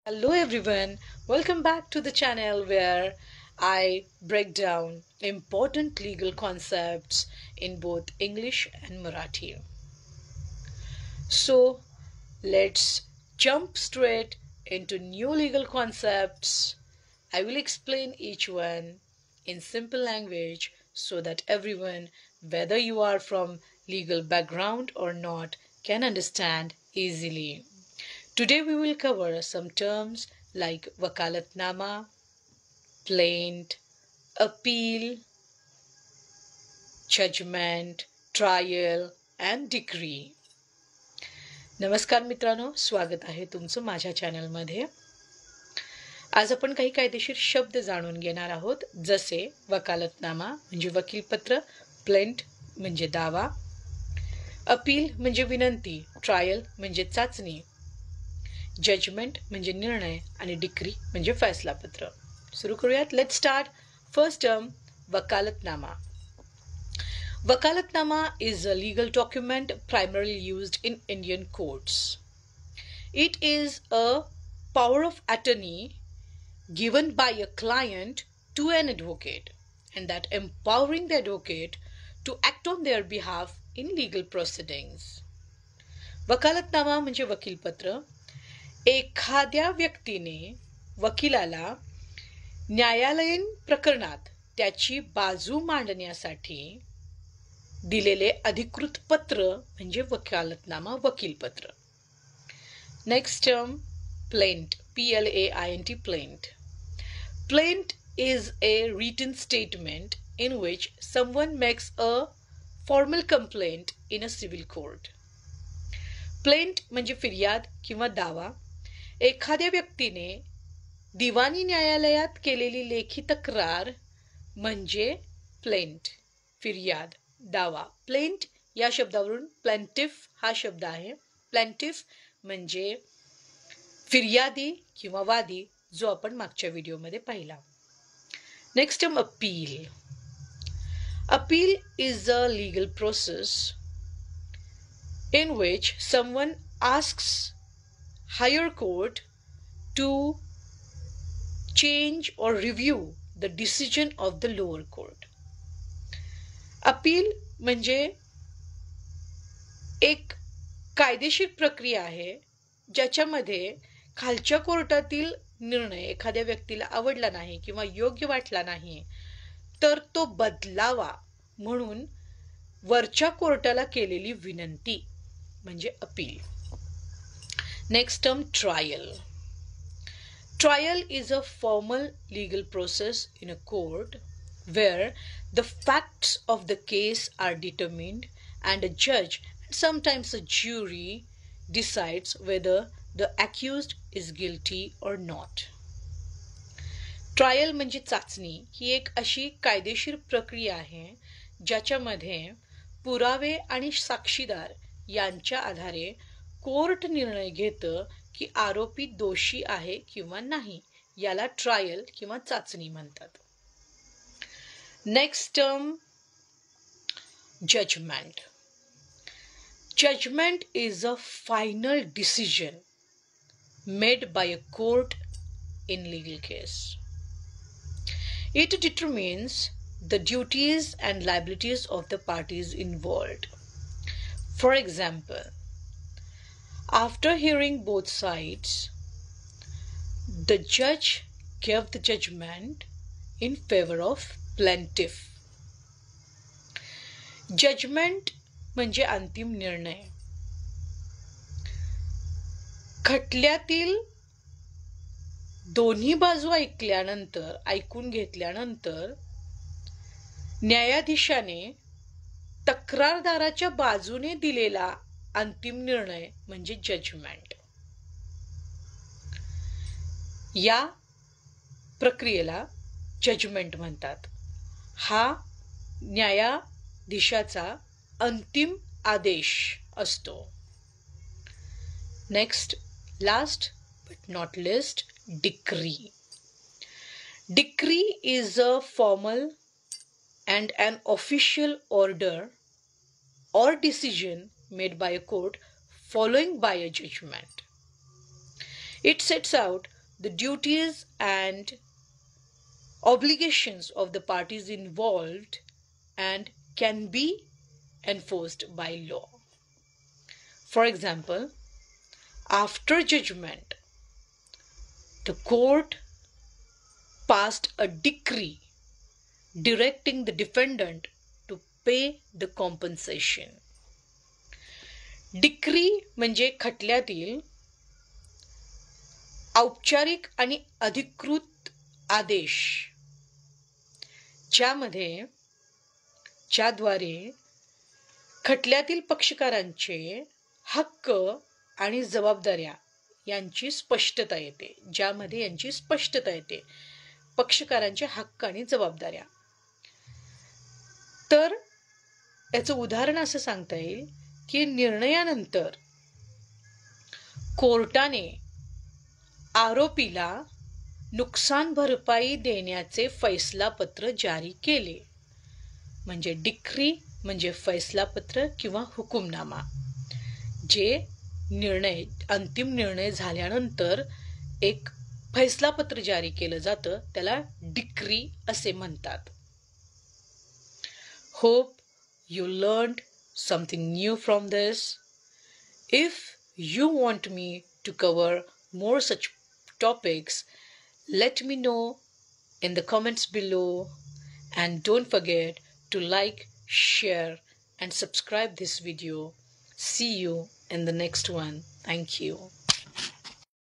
Hello everyone, welcome back to the channel where I break down important legal concepts in both English and Marathi. So let's jump straight into new legal concepts. I will explain each one in simple language so that everyone, whether you are from legal background or not, can understand easily. Today we will cover some terms like wakalatnama, plaint, appeal, judgment, trial and decree. नमस्कार मित्रांनो, स्वागत आहे तुमचं माझ्या चॅनलमध्ये. आज आपण काही कायदेशीर शब्द जाणून घेणार आहोत, जसे वकालतनामा म्हणजे वकीलपत्र, प्लेंट म्हणजे दावा, अपील म्हणजे विनंती, ट्रायल म्हणजे चाचणी, जजमेंट म्हणजे निर्णय आणि डिक्री म्हणजे फैसलापत्र. सुरू करूयात. Let's start. फर्स्ट टर्म, वकालतनामा. Wakalatnama is a legal document primarily used in Indian courts. It is a power of attorney given by a client to an advocate, and that empowering the advocate to act on their behalf in legal proceedings. वकालतनामा म्हणजे वकीलपत्र. एखाद्या व्यक्तीने वकिलाला न्यायालयीन प्रकरणात त्याची बाजू मांडण्यासाठी दिलेले अधिकृत पत्र म्हणजे वकालतनामा, वकीलपत्र. Next term, plaint, plaint, plaint. Plaint is a written statement in which someone makes a formal complaint in a civil court. Plaint म्हणजे फिर्याद किंवा दावा. एखाद्या व्यक्तीने दिवाणी न्यायालयात केलेली लेखी तक्रार म्हणजे प्लेंट, फिर्याद, दावा. प्लेंट या शब्दावरून प्लॅन्टिफ हा शब्द आहे. प्लॅन्टिफ म्हणजे फिर्यादी किंवा वादी, जो आपण मागच्या व्हिडिओमध्ये पाहिला. Next term, appeal. Appeal is a legal process in which someone asks higher court to change or review the decision of the lower court. Appeal म्हणजे एक कायदेशीर प्रक्रिया आहे ज्याच्यामध्ये खालच्या कोर्टातील निर्णय एखाद्या व्यक्तीला आवडला नाही किंवा योग्य वाटला नाही तर तो बदलावा म्हणून वरच्या कोर्टाला केलेली विनंती म्हणजे appeal. Next term, trial. Trial is a formal legal process in a court where the facts of the case are determined and a judge and sometimes a jury decides whether the accused is guilty or not. Trial म्हणजे चाचणी. ही एक अशी कायदेशीर प्रक्रिया आहे ज्याच्यामध्ये पुरावे आणि साक्षीदार यांच्या आधारे कोर्ट निर्णय घेतं की आरोपी दोषी आहे किंवा नाही. याला ट्रायल किंवा चाचणी म्हणतात. Next term, judgment. Judgment is a final decision made by a court in legal case. It determines the duties and liabilities of the parties involved. For example, after hearing both sides, the judge gave the judgment in favor of plaintiff. Judgment म्हणजे अंतिम निर्णय. खटल्यातील दोन्ही बाजू ऐकून घेतल्यानंतर न्यायाधीशाने तक्रारदाराच्या बाजूने दिलेला अंतिम निर्णय म्हणजे जजमेंट. या प्रक्रियेला जजमेंट म्हणतात. हा न्यायाधीशाचा अंतिम आदेश असतो. Next, last but not least, decree. Decree is a formal and an official order or decision made by a court following by a judgment. It sets out the duties and obligations of the parties involved and can be enforced by law. For example, after judgment, the court passed a decree directing the defendant to pay the compensation. Decree म्हणजे खटल्यातील औपचारिक आणि अधिकृत आदेश ज्याद्वारे खटल्यातील पक्षकारांचे हक्क आणि जबाबदाऱ्या यांची स्पष्टता येते. पक्षकारांचे हक्क आणि जबाबदाऱ्या. तर याचं उदाहरण असं सांगता येईल की निर्णयानंतर कोर्टाने आरोपीला नुकसान भरपाई देण्याचे फैसलापत्र जारी केले. म्हणजे डिक्री म्हणजे फैसलापत्र किंवा हुकुमनामा. जे अंतिम निर्णय झाल्यानंतर एक फैसलापत्र जारी केलं जातं त्याला डिक्री असे म्हणतात. Hope you learned something new from this. If you want me to cover more such topics, let me know in the comments below, and don't forget to like, share and subscribe this video. See you in the next one. Thank you.